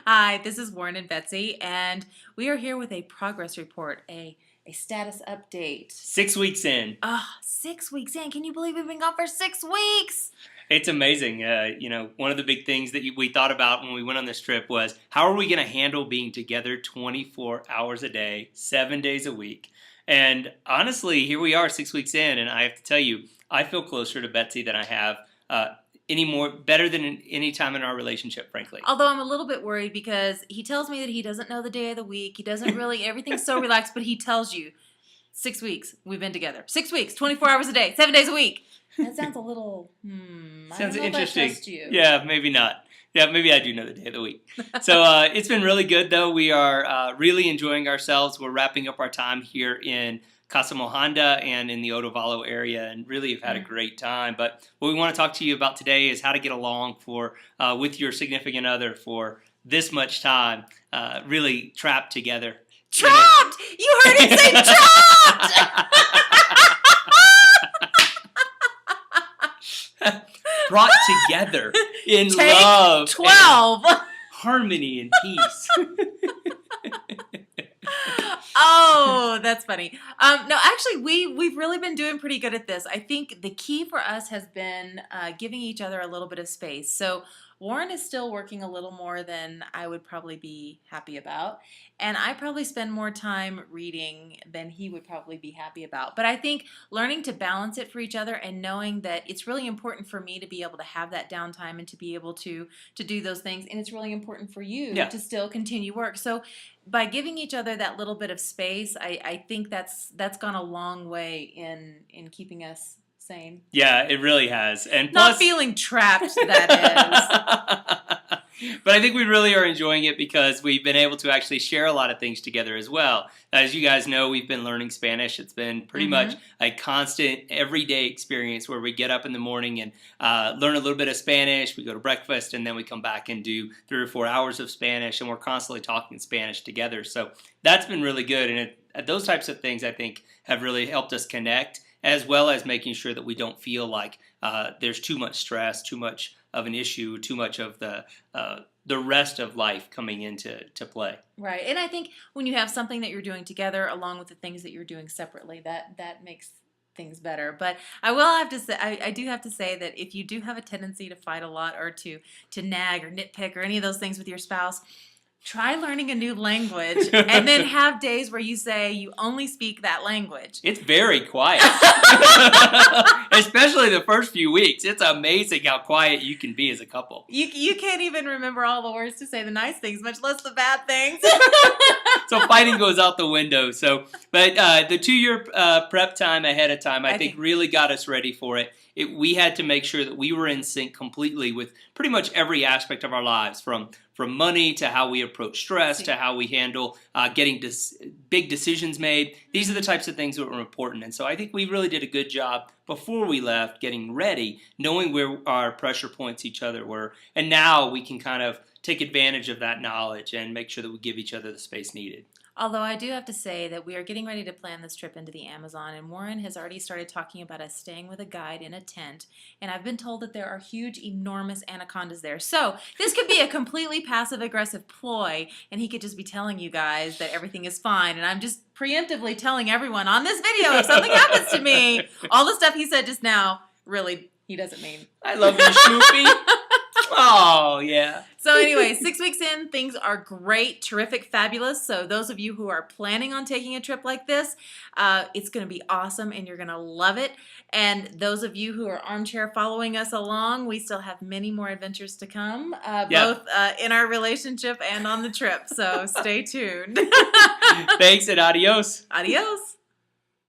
Hi, this is Warren and Betsy, and we are here with a progress report, a status update. 6 weeks in. 6 weeks in. Can you believe we've been gone for 6 weeks? It's amazing. One of the big things that we thought about when we went on this trip was how are we going to handle being together 24 hours a day, 7 days a week? And honestly, here we are 6 weeks in, and I have to tell you, I feel closer to Betsy than I have better than any time in our relationship, frankly. Although I'm a little bit worried because he tells me that he doesn't know the day of the week. He doesn't really, everything's so relaxed, but he tells you 6 weeks we've been together. 6 weeks, 24 hours a day, 7 days a week. That sounds a little, Sounds I don't know interesting. If I trust you. Yeah, maybe not. Yeah, maybe I do know the day of the week. So it's been really good, though. We are really enjoying ourselves. We're wrapping up our time here in Casa Mojanda and in the Otavalo area, and really have had a great time. But what we want to talk to you about today is how to get along with your significant other for this much time, really trapped together. Trapped! You heard him say trapped! Brought together in Take love, 12, harmony, and peace. Oh, that's funny. No, actually, we've really been doing pretty good at this. I think the key for us has been giving each other a little bit of space. So Warren is still working a little more than I would probably be happy about. And I probably spend more time reading than he would probably be happy about. But I think learning to balance it for each other and knowing that it's really important for me to be able to have that downtime and to be able to do those things. And it's really important for you to still continue work. So by giving each other that little bit of space, I think that's gone a long way in keeping us sane. Yeah, it really has. And not feeling trapped, that is. But I think we really are enjoying it because we've been able to actually share a lot of things together as well. As you guys know, we've been learning Spanish. It's been pretty much a constant, everyday experience where we get up in the morning and learn a little bit of Spanish. We go to breakfast, and then we come back and do 3 or 4 hours of Spanish, and we're constantly talking Spanish together. So that's been really good. And those types of things, I think, have really helped us connect, as well as making sure that we don't feel like there's too much stress, too much of an issue, too much of the rest of life coming into play. Right. And I think when you have something that you're doing together along with the things that you're doing separately, that makes things better. But I will have to say, I do have to say that if you do have a tendency to fight a lot or to nag or nitpick or any of those things with your spouse, try learning a new language and then have days where you say you only speak that language. It's very quiet. Especially the first few weeks. It's amazing how quiet you can be as a couple. You can't even remember all the words to say the nice things, much less the bad things. So fighting goes out the window. But the 2-year prep time ahead of time, I think really got us ready for it. We had to make sure that we were in sync completely with pretty much every aspect of our lives, from money to how we approach stress to how we handle getting big decisions made. These are the types of things that were important. And so I think we really did a good job before we left getting ready, knowing where our pressure points each other were. And now we can kind of take advantage of that knowledge and make sure that we give each other the space needed. Although I do have to say that we are getting ready to plan this trip into the Amazon, and Warren has already started talking about us staying with a guide in a tent, and I've been told that there are huge, enormous anacondas there. So this could be a completely passive-aggressive ploy, and he could just be telling you guys that everything is fine, and I'm just preemptively telling everyone on this video if something happens to me, all the stuff he said just now, really, he doesn't mean. I love you, Shoopy. Oh, yeah. So anyway, 6 weeks in, things are great, terrific, fabulous. So those of you who are planning on taking a trip like this, it's going to be awesome and you're going to love it. And those of you who are armchair following us along, we still have many more adventures to come, both in our relationship and on the trip. So stay tuned. Thanks and adios. Adios.